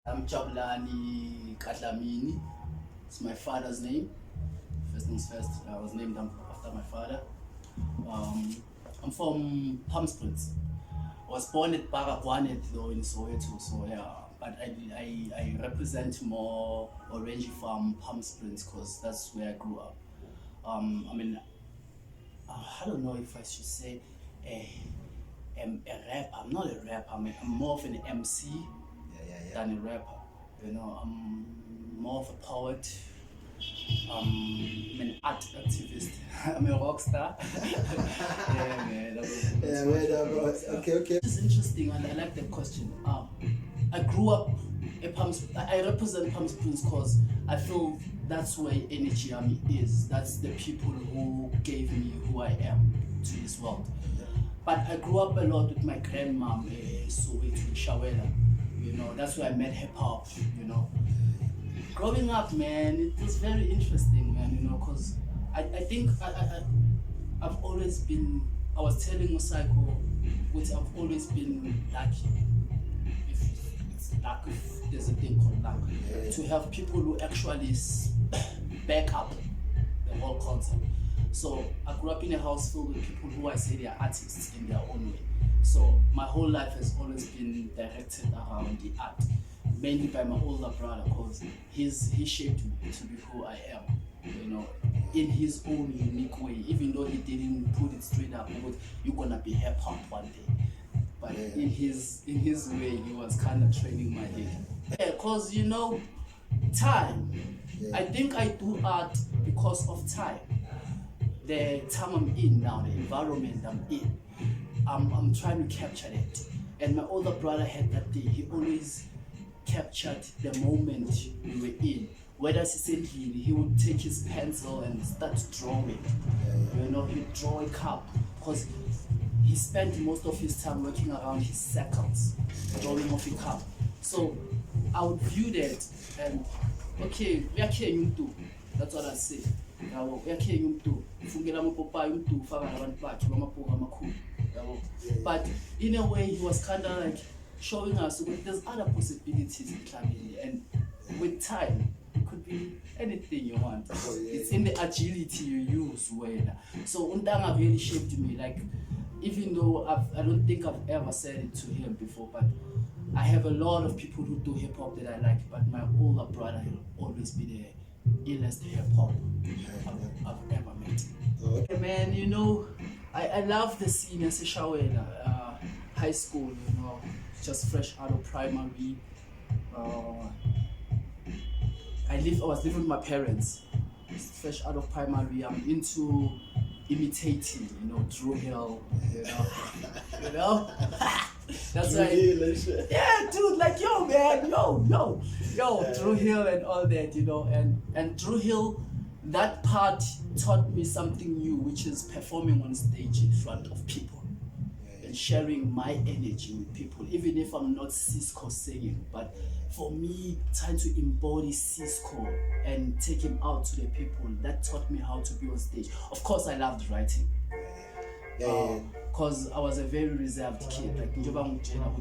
I'm Jabulani Ka Dlamini. It's my father's name. First things first, I was named after my father. I'm from Palm Springs. I was born at Baragwanet though in Soweto, so yeah. But I represent more Orange Farm, Palm Springs, because that's where I grew up. I mean, I don't know if I should say a rapper. I'm not a rapper. I'm more of an MC than a rapper. You know, I'm more of a poet. I'm an art activist. I'm a rock star. Yeah, man. Okay. It's interesting, and I like that question. I grew up I represent Palm Springs because I feel that's where Energy Army is. That's the people who gave me who I am to this world. But I grew up a lot with my grandmom, Soweto, Shawela. You know, that's where I met hip hop. You know, growing up, man, it was very interesting, man. You know, because I think I've always been. I was telling Osako, which I've always been lucky. If it's luck, if there's a thing called luck, to have people who actually back up the whole concept. So I grew up in a house filled with people who I say they are artists in their own way. So my whole life has always been directed around the art, mainly by my older brother, because he shaped me to be who I am, you know, in his own unique way. Even though he didn't put it straight up, but you're gonna be hip hop one day. But in his way, he was kind of training my head. Yeah, cause you know, time. I think I do art because of time. The time I'm in now, the environment I'm in, I'm trying to capture it. And my older brother had that day. He always captured the moment we were in. Whether recently he would take his pencil and start drawing. You know, he'd draw a cup because he spent most of his time working around his circles, drawing off a cup. So I would view that and okay, we are carrying too. That's what I say. But in a way, he was kind of like showing us there's other possibilities in climbing, and with time, it could be anything you want. It's in the agility you use. So Undanga really shaped me. Like, even though I don't think I've ever said it to him before, but I have a lot of people who do hip hop that I like. But my older brother will always be the illest hip hop I've ever met. Okay, man, you know, I love the scene as a Shawela, high school, you know, just fresh out of primary. I was living with my parents, fresh out of primary. I'm into imitating, you know, Drew Hill, you know. That's right. Yeah, dude, like yo, man, yo, Drew Hill and all that, you know, and Drew Hill, that part taught me something new, which is performing on stage in front of people and sharing my energy with people, even if I'm not Cisco singing. But for me, trying to embody Cisco and take him out to the people, that taught me how to be on stage. Of course, I loved writing. Because I was a very reserved kid. Like with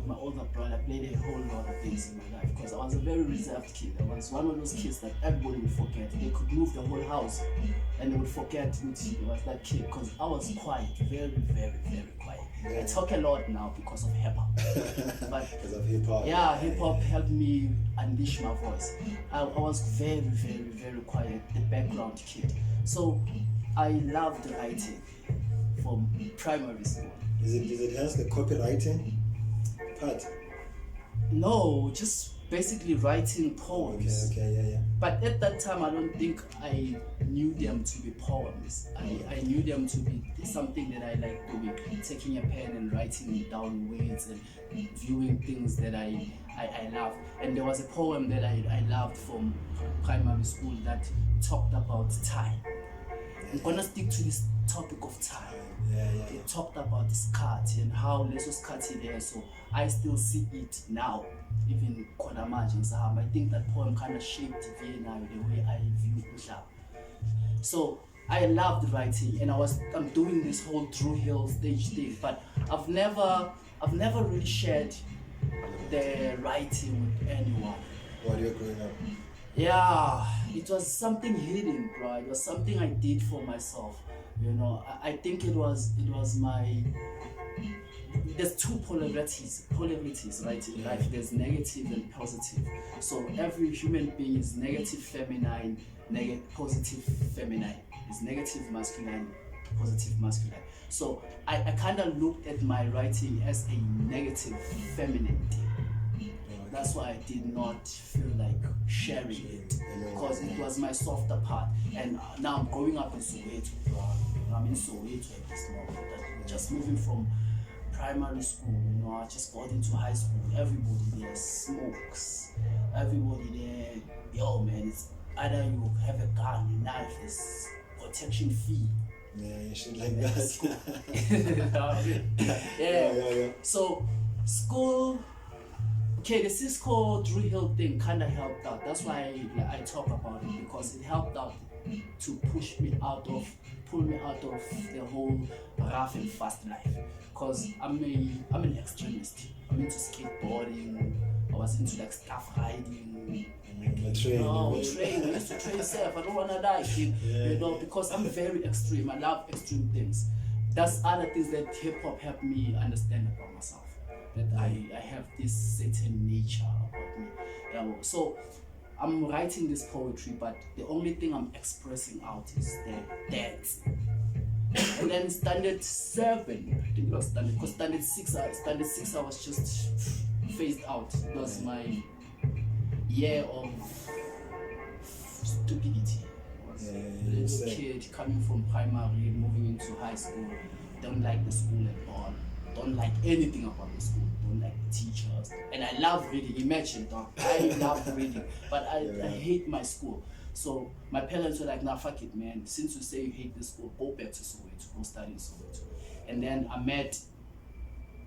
my older brother, I played a whole lot of things in my life because I was a very reserved kid. I was one of those kids that everybody would forget. They could move the whole house and they would forget which was that kid because I was quiet, very, very, very quiet. I talk a lot now because of hip hop. Because of hip hop. Yeah, hip hop helped me unleash my voice. I was very, very, very quiet, the background kid. So I loved writing from primary school. Does it has the copywriting part? No, just basically writing poems. Okay. But at that time, I don't think I knew them to be poems. I knew them to be something that I like doing, taking a pen and writing down words and viewing things that I love. And there was a poem that I loved from primary school that talked about time. I'm gonna stick to this topic of time. They talked about the skati and how there's a skati there, so I still see it now, even Konamaji and Saham. I think that poem kind of shaped Vienna the way I view Islam. So I loved writing, and I'm doing this whole Drew Hill stage thing, but I've never really shared the writing with anyone. while you were growing up? Yeah, it was something hidden, bro. It was something I did for myself. You know, I think it was my. There's two polarities, right, in life. There's negative and positive. So every human being is negative feminine, positive feminine. Is negative masculine, positive masculine. So I kind of looked at my writing as a negative feminine thing. That's why I did not feel like sharing it, because it was my softer part. And now I'm growing up in Soweto. I'm in Soweto at this moment. Just moving from primary school, you know, I just got into high school. Everybody there smokes. Everybody there, yo man, it's either you have a gun, a knife, there's protection fee. Yeah, shit like that. Yeah. So school, okay, the SixSkull Drew Hill thing kind of helped out. That's why I talk about it, because it helped out to pull me out of the whole rough and fast life. Because I'm an extremist. I'm into skateboarding. I was into like stuff riding. Train. I used to train self. I don't wanna die, kid. You know, because I'm very extreme. I love extreme things. That's other things that hip hop helped me understand about myself. That I have this certain nature about me. Yeah, so I'm writing this poetry, but the only thing I'm expressing out is the dance. And then standard 7, I think it was standard, because standard 6 I was just phased out. It was my year of stupidity. I was a little kid coming from primary, moving into high school, don't like the school at all, don't like anything about the school, don't like the teachers. And I love reading, imagine, dog. I love reading, but I hate my school. So my parents were like, nah, fuck it, man. Since you say you hate this school, go back to Soweto, go study in Soweto. And then I met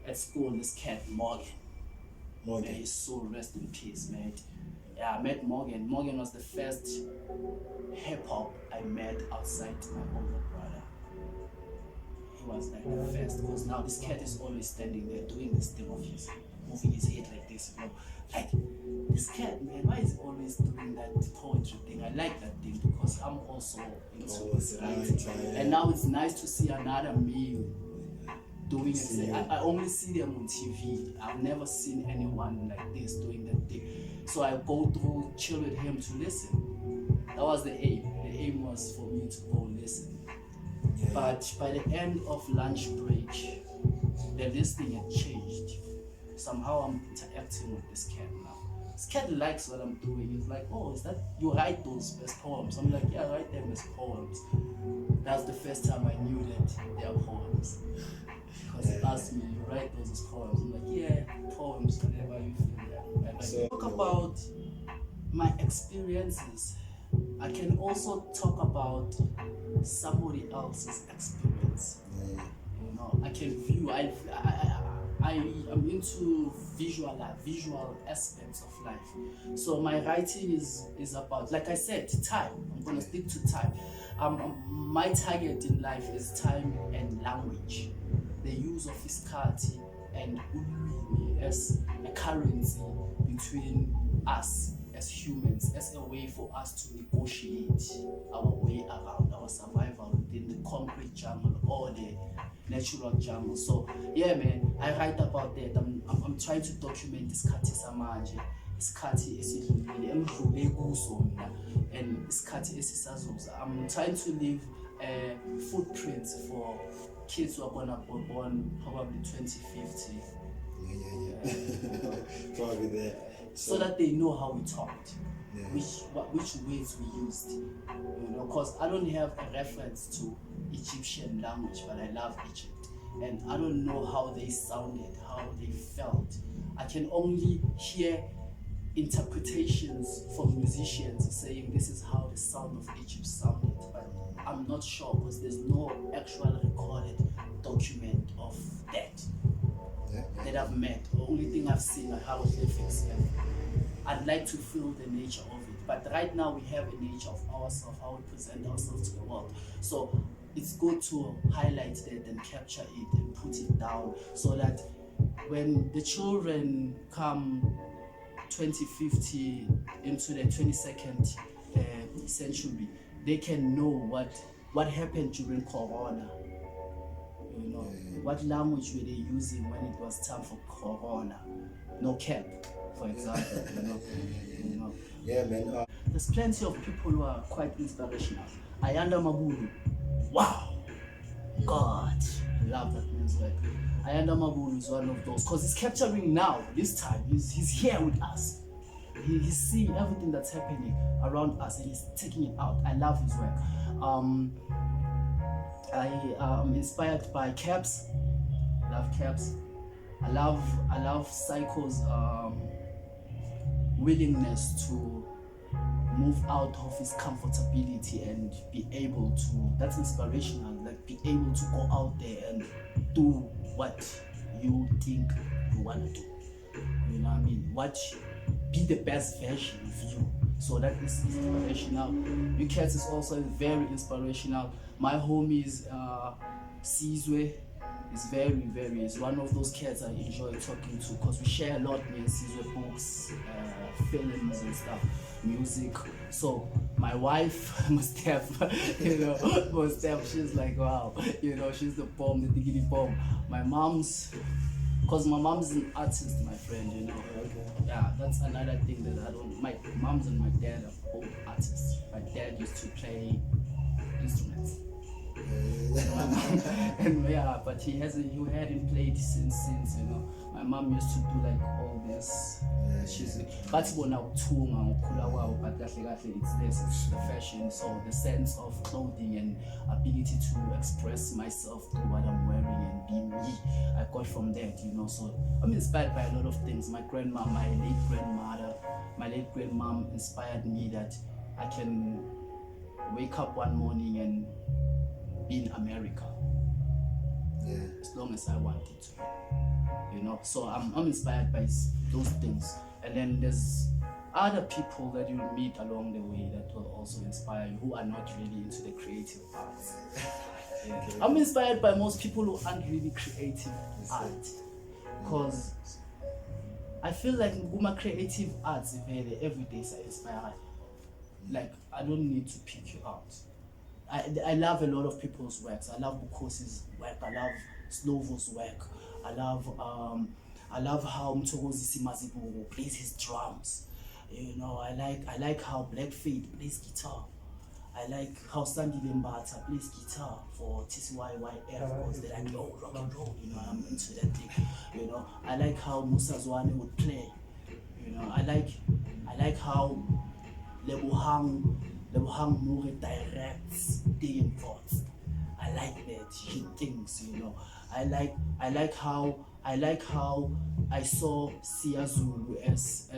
at school this cat, Morgan. Man, his soul rest in peace, man. Yeah, I met Morgan. Morgan was the first hip-hop I met outside my older brother. He was like the first, because now this cat is always standing there doing this thing of his, moving his head like this, you know. Like, this cat, man, why is he always doing that poetry thing? I like that thing because I'm also into this writing. And now it's nice to see another me doing it. I only see them on TV. I've never seen anyone like this doing that thing. So I go through, chill with him to listen. That was the aim. The aim was for me to go listen. But by the end of lunch break, the listening had changed. Somehow I'm interacting with this cat now. This cat likes what I'm doing. He's like, oh, is that, you write those as poems? I'm like, yeah, I write them as poems. That's the first time I knew that they are poems. Because he asked me, you write those as poems? I'm like, yeah, poems, whenever you feel that. And I talk about my experiences. I can also talk about somebody else's experience. You know, I can view, I'm into visual aspects of life. So my writing is about, like I said, time. I'm gonna stick to time. My target in life is time and language. The use of physicality and ulwimi as a currency between us as humans, as a way for us to negotiate our way around our survival within the concrete jungle or the natural jungle. So yeah, man, I write about that. I'm trying to document isikhathi samanje, isikhathi esidlulile emdlule kuso mina, and isikhathi esisazoza. I'm trying to leave footprints for kids who are gonna be born probably 2050. Probably there. So that they know how we talked, which words we used. You know, because I don't have a reference to Egyptian language, but I love Egypt, and I don't know how they sounded, how they felt. I can only hear interpretations from musicians saying this is how the sound of Egypt sounded, but I'm not sure because there's no actual recorded document of that I've met. The only thing I've seen are hieroglyphics, and I'd like to feel the nature of it. But right now we have a nature of ourselves, how we present ourselves to the world. So it's good to highlight that and capture it and put it down so that when the children come 2050 into the 22nd century, they can know what happened during Corona. You know, what language were they using when it was time for Corona? No cap, for example. You know. Yeah, man. There's plenty of people who are quite inspirational. Ayanda Mabulu, wow, God, I love that man's work. Ayanda Mabulu is one of those, because he's capturing now, this time, he's here with us. He's seeing everything that's happening around us and he's taking it out. I love his work. I am inspired by Caps. I love Caps. I love Psycho's willingness to move out of his comfortability and be able to, that's inspirational, like be able to go out there and do what you think you want to do. You know what I mean? Be the best version of you. So that is inspirational. You cats is also very inspirational. My homies, Sizwe, is one of those cats I enjoy talking to because we share a lot, me and Sizwe, books, films and stuff, music. So my wife, she's like, wow, she's the bomb, the diggity bomb. My mom's, because my mom's an artist, my friend, Okay. Yeah, that's another thing that I don't, my mom's and my dad are both artists. My dad used to play instruments. And yeah, but he hadn't played since. My mom used to do like all this. She's but it's the fashion, so the sense of clothing and ability to express myself through what I'm wearing and be me. I got from that, So I'm inspired by a lot of things. My grandma, my late grandmom inspired me that I can wake up one morning and be in America, as long as I want it to, So I'm inspired by those things, and then there's other people that you meet along the way that will also inspire you who are not really into the creative arts. I'm inspired by most people who aren't really creative art, because I feel like Guma creative arts every day is inspired. Like I don't need to pick you out. I love a lot of people's works. I love Bukhosi's work. I love Slovo's work. I love how Mthokozisi Mazibuko plays his drums. I like how Black Fade plays guitar. I like how Sandy Limbata plays guitar for TCYYF, because they're like, oh, rock and roll, I'm into that thing. I like how Musa Zwane would play. I like how Lebohang Moore directs the thoughts. I like that he thinks, I like how I saw Sia Zulu as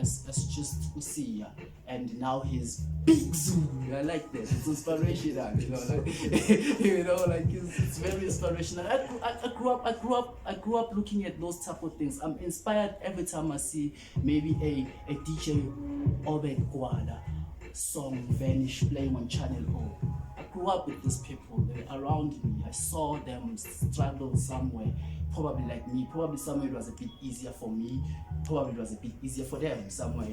just Usia, and now he's Big Zulu. I like that. It's inspirational, it's very inspirational. I grew up looking at those type of things. I'm inspired every time I see maybe a DJ Obed Kwala song Vanish playing on Channel O. I grew up with these people around me. I saw them struggle somewhere, probably like me. Probably somewhere it was a bit easier for me. Probably it was a bit easier for them somewhere,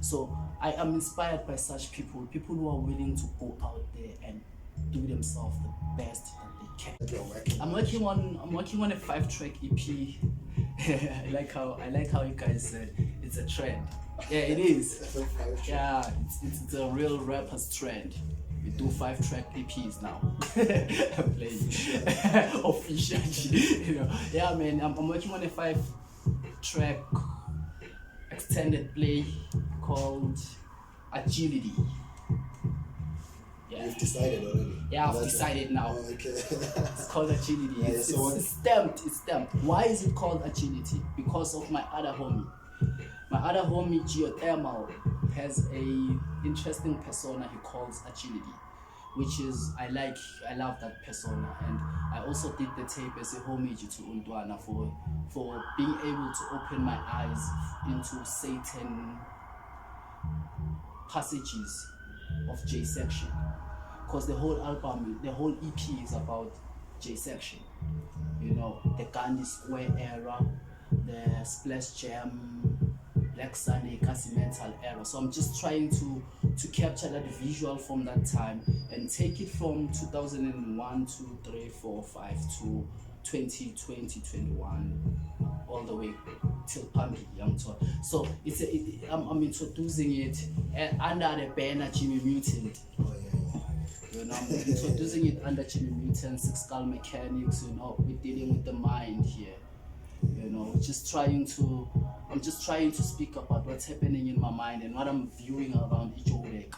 So I am inspired by such people who are willing to go out there and do themselves the best that they can. I'm working on a 5-track EP. I like how you guys said it's a trend. Yeah, it is. Yeah, it's a real rapper's trend. We do 5-track EPs now. I'm playing officially. Yeah, man. I'm working on a 5-track extended play called Agility. Yeah. You've decided already? Yeah, I've decided now. Oh, okay. It's called Agility. Yeah, It's stamped. Why is it called Agility? Because of my other homie. My other homie, Geothermal, has a interesting persona he calls Agility, which is, I love that persona, and I also did the tape as a homage to Undwana for being able to open my eyes into certain passages of J-section, because the whole album, the whole EP is about J-section, the Gandhi Square era, the Splash Jam, Black Sunday, Kasi mental era. So I'm just trying to capture that visual from that time and take it from 2001, 2, 3, 4, 5 to 2020, 21, all the way till Pambi. So I'm introducing it under the banner Jimmy Mutant. You know, I'm introducing it under Jimmy Mutant, SixSkullMachenix. You know, we're dealing with the mind here. You know, I'm just trying to speak about what's happening in my mind and what I'm viewing around Joburg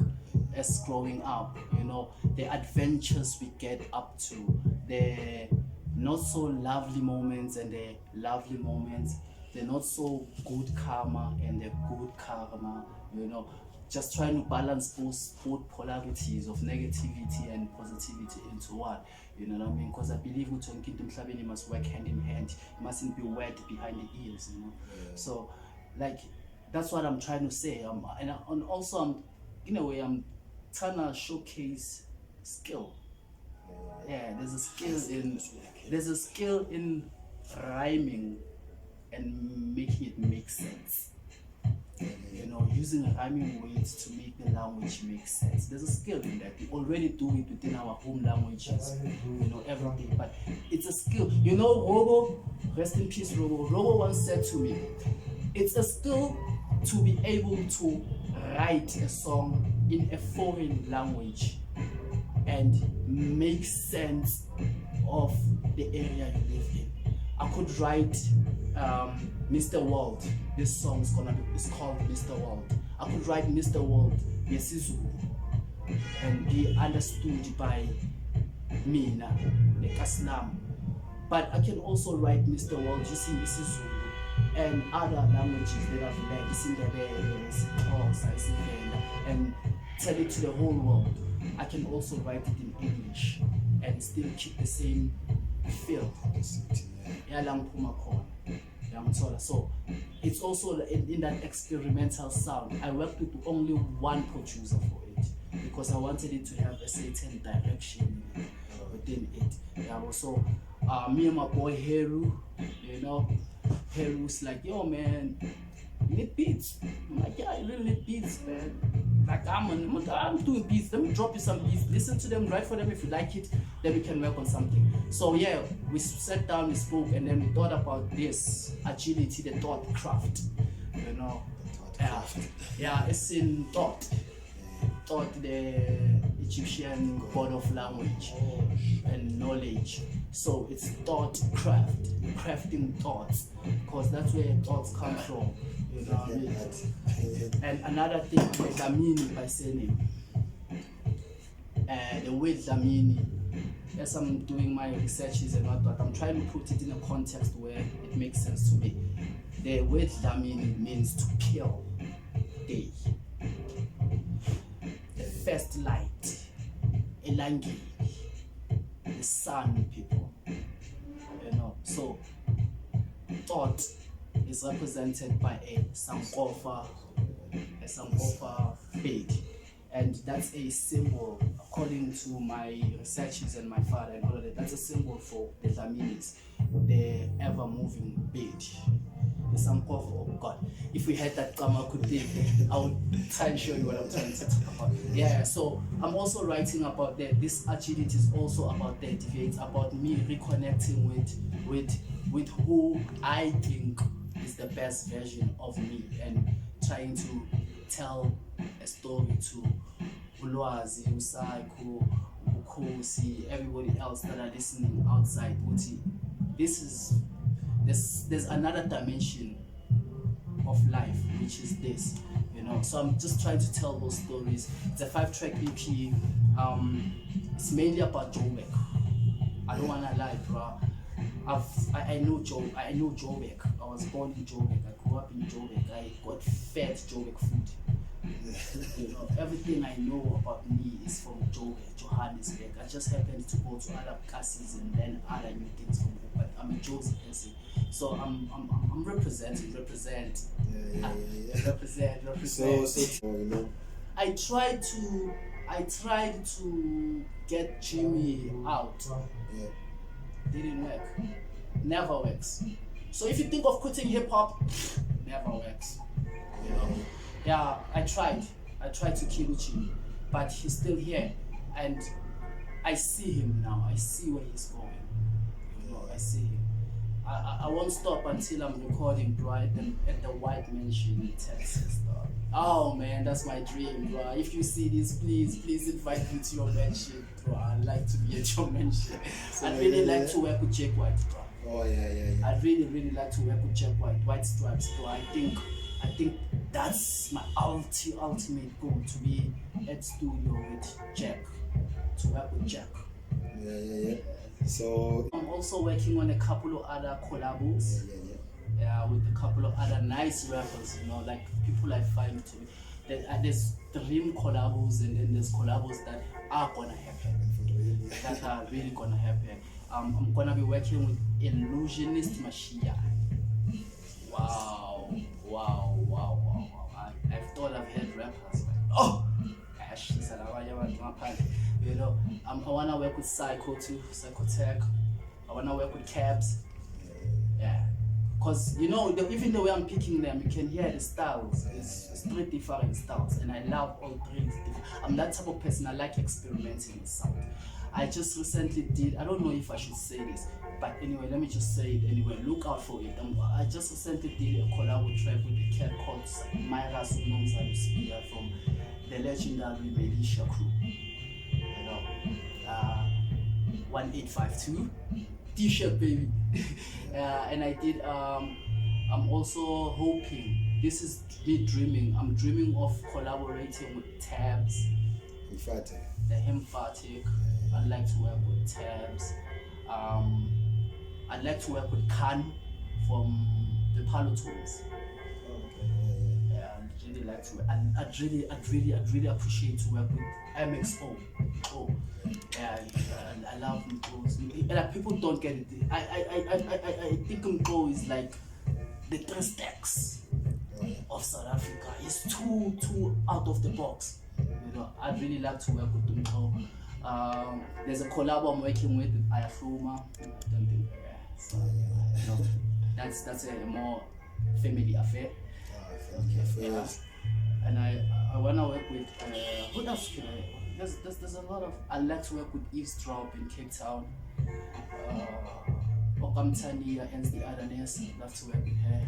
as growing up. You know, the adventures we get up to, the not so lovely moments and the lovely moments, the not so good karma and the good karma. You know, just trying to balance both polarities of negativity and positivity into one. You know what I mean? Because I believe it must work hand in hand. It mustn't be wet behind the ears, you know. So, like, that's what I'm trying to say. And also, in a way, I'm trying to showcase skill. Yeah, there's a skill in rhyming and making it make sense. You know, using rhyming words to make the language make sense. There's a skill in that. We already do it within our home languages, you know, every day. But it's a skill. You know, Rogo, rest in peace, Rogo. Rogo once said to me, it's a skill to be able to write a song in a foreign language and make sense of the area you live in. I could write Mr. World. This song is called Mr. World. I could write Mr. World yesiZulu and be understood by me, the Kaslam. But I can also write Mr. World using isiZulu and other languages that I've learned, and tell it to the whole world. I can also write it in English and still keep the same feel. So it's also in that experimental sound. I worked with only one producer for it because I wanted it to have a certain direction within it. So me and my boy Heru, you know, Heru's like, yo man, you need beats. I'm like, yeah, I really need beats, man. Like I'm doing beats. Let me drop you some beats. Listen to them, write for them. If you like it, then we can work on something. So yeah, we sat down, we spoke, and then we thought about this agility, the thought craft. You know, yeah, it's in thought, the Egyptian god of language and knowledge. So it's thought craft, crafting thoughts, because that's where thoughts come from. You know what I mean? And another thing, Dlamini by saying the word Dlamini, as I'm doing my researches and whatnot, I'm trying to put it in a context where it makes sense to me. The word Dlamini means to kill day. The first light, Elangi, the sun, people. You know, so thought is represented by a sankofa bed, and that's a symbol, according to my researches and my father and all of that. That's a symbol for the Dlaminis, the ever-moving bed, the sankofa of God. If we had that Kamakuti, I would try and show you what I'm trying to talk about. Yeah, so I'm also writing about that. This agility is also about the debate, about me reconnecting with who I think is the best version of me and trying to tell a story to Lwazi, Usaiku, Bukhosi, everybody else that are listening outside. There's another dimension of life, which is this, you know. So I'm just trying to tell those stories. It's a 5-track EP. It's mainly about Joburg. I don't wanna lie, bro. I know Joburg. I was born in Joburg. I grew up in Joburg. I got fed Joburg food. You know, everything I know about me is from Joburg, Johannesburg. I just happened to go to other classes and learn other new things from there. But I'm a Joburg person, so I'm represent. So you know, I tried to get Jimmy out. yeah. Didn't work. Never works. So if you think of quitting hip hop, never works. You know, yeah, I tried to kill Jimmy, but he's still here, and I see him now. I see where he's going. You know, I see him. I won't stop until I'm recording, bro, at the White Mansion in Texas, dog. Oh man, that's my dream, bro. If you see this, please invite me to your mansion, bro. I'd like to be at your mansion. So I'd really like to work with Jack White, bro. Oh yeah. I'd really like to work with Jack White Stripes, bro. I think that's my ultimate goal, to be at studio with Jack, to work with Jack. Yeah. So I'm also working on a couple of other collabos. Yeah, with a couple of other nice rappers, you know, like people I find to. There's dream collabos, and then there's collabos that are gonna happen. That are really gonna happen. I'm gonna be working with Illusionist Machia. Wow. I've thought I've heard rappers, but oh, gosh, you know, I wanna work with Psycho too, Psychotech. I wanna work with Cabs. Yeah, cause you know, even the way I'm picking them, you can hear the styles. It's 3 different styles, and I love all 3 different. I'm that type of person. I like experimenting with sound. I just recently did, I don't know if I should say this, but anyway, let me just say it anyway. Look out for it. I just recently did a collab track with a cat called Myra Sunonza Spear from the legendary Militia Crew. You know, 1852 T-shirt, baby. And I did. I'm also hoping. This is me dreaming. I'm dreaming of collaborating with Tabs. The Emphatic. I'd like to work with Tabs. I'd like to work with Khan from the Palotons. Yeah, I'd really like to. I'd really appreciate to work with MXO. Oh, yeah, I love Mko. Like, people don't get it. I think Mko is like the 3 stacks of South Africa. It's too out of the box. You know, I'd really like to work with Mko. There's a collab I'm working with Ayafuma. So, you know, that's a more family affair. Yeah. And I wanna work with who else can I? There's a lot of. I like to work with Eavesdrop in Cape Town. Okamtania and the otherness. I'd love to work with her.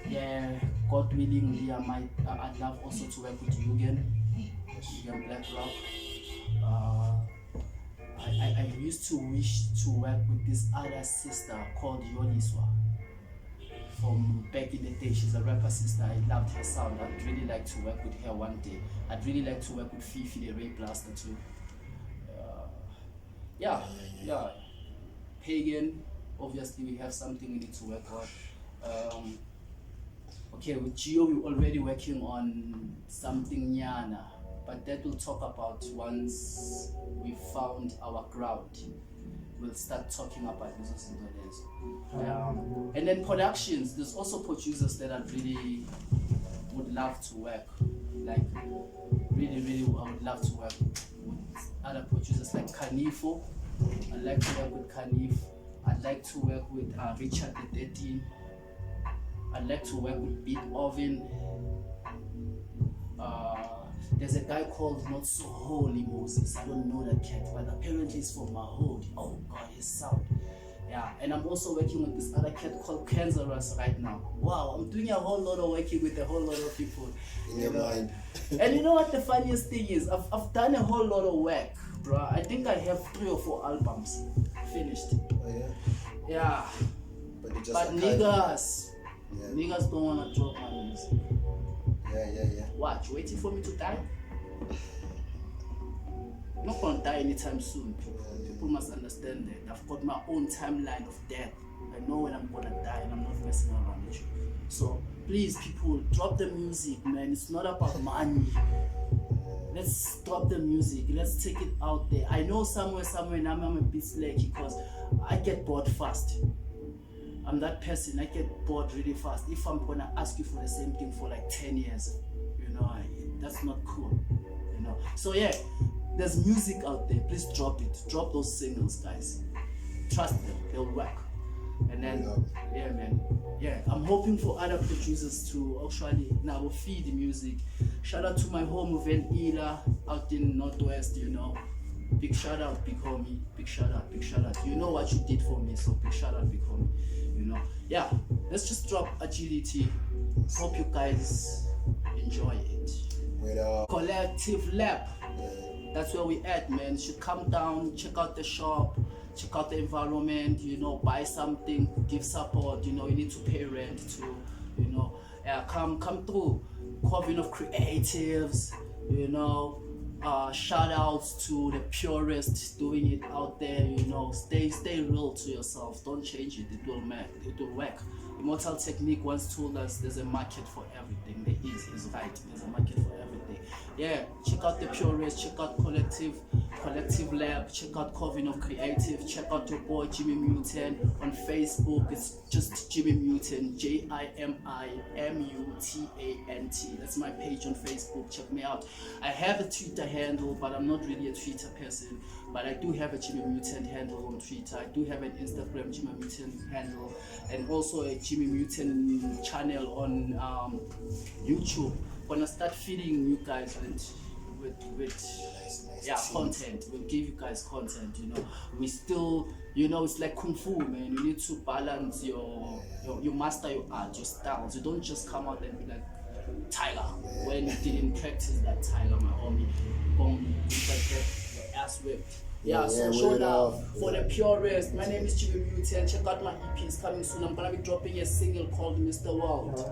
Yeah, God willingly, I'd love also to work with Yugen Blackrock. I used to wish to work with this other sister called Yoliswa. From back in the day, she's a rapper sister. I loved her sound. I'd really like to work with her one day. I'd really like to work with Fifi, the Ray Blaster too. Yeah. Pagan, obviously we have something we need to work on. Okay, with Gio we're already working on something Nyana, but that we'll talk about once we found our ground. We'll start talking about business in the and then productions. There's also producers that I really would love to work. Like really, I would love to work with other producers like Kanifo. I'd like to work with Kanif. I'd like to work with Richard the 13. I'd like to work with Beat Oven. There's a guy called Not So Holy Moses. I don't know that cat, but apparently he's from Mahodi. Oh God, his sound. Yeah, and I'm also working with this other cat called Cancerous right now. Wow, I'm doing a whole lot of working with a whole lot of people. In your mind. And you know what the funniest thing is? I've done a whole lot of work, bro. I think I have 3 or 4 albums finished. Oh yeah? Yeah. But niggas don't wanna drop my music. Yeah. Watch, waiting for me to die. I'm not gonna die anytime soon. People must understand that. I've got my own timeline of death. I know when I'm gonna die, and I'm not messing around with you. So please, people, drop the music, man. It's not about money. Let's drop the music. Let's take it out there. I know somewhere, and I'm a bit slacky because I get bored fast. I'm that person. I get bored really fast. If I'm gonna ask you for the same thing for like 10 years, you know, that's not cool. You know. So yeah, there's music out there. Please drop it. Drop those singles, guys. Trust them. They'll work. And then, yeah, man. Yeah, I'm hoping for other producers to actually now feed the music. Shout out to my home Van Ila out in Northwest, you know. Big shout out, big homie. Big shout out, big shout out. You know what you did for me, so big shout out, big homie. You know. Yeah, let's just drop Agility. Hope you guys enjoy it. Collective Lab. That's where we at, man. You should come down, check out the shop, check out the environment, you know, buy something, give support, you know, you need to pay rent too, you know. Yeah, come through. CovenOfCreatives, you know. Shout outs to the purists doing it out there, you know. Stay real to yourself. Don't change it, it will work. Immortal Technique once told us there's a market for everything. There is right, there's a market for everything. Yeah, check out the purists, check out Collective Lab, check out CovenOfCreatives, check out your boy Jimmy Mutant on Facebook. It's just Jimmy Mutant, JIMIMUTANT. That's my page on Facebook. Check me out. I have a Twitter handle, but I'm not really a Twitter person. But I do have a Jimmy Mutant handle on Twitter. I do have an Instagram Jimmy Mutant handle, and also a Jimmy Mutant channel on YouTube. Gonna start feeding you guys with content. We'll give you guys content, you know. We still, you know, it's like kung fu, man. You need to balance your master your art, your styles. You don't just come out and be like Tiger when you didn't practice that Tiger, my homie. Boom, your ass whipped. Yeah, so show love for the purist. My name is Jimmy Mutant. Check out my EPs coming soon. I'm gonna be dropping a single called Mr. World.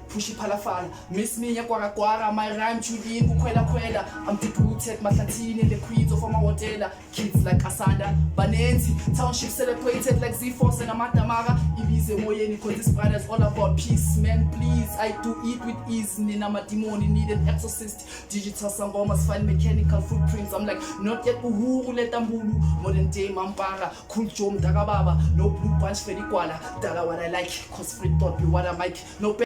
Push palafala. Miss me kwara, my rhyme tune kwela. I'm deep rooted, Matlatini in the creeds of my hotel. Kids like Asanda, Banenzi, township celebrated like Z-Force and Amatamara. Ibize Moyeni, cause this brother is all about peace, man. Please, I do eat with ease. Nina Matimoni need an exorcist. Digital sangomas find mechanical footprints. I'm like, not yet Uhuru Letambulu, modern day Mampara, cool Jom Dagababa, no blue punch Fediquala, Dala what I like, cause free thought be what I like, no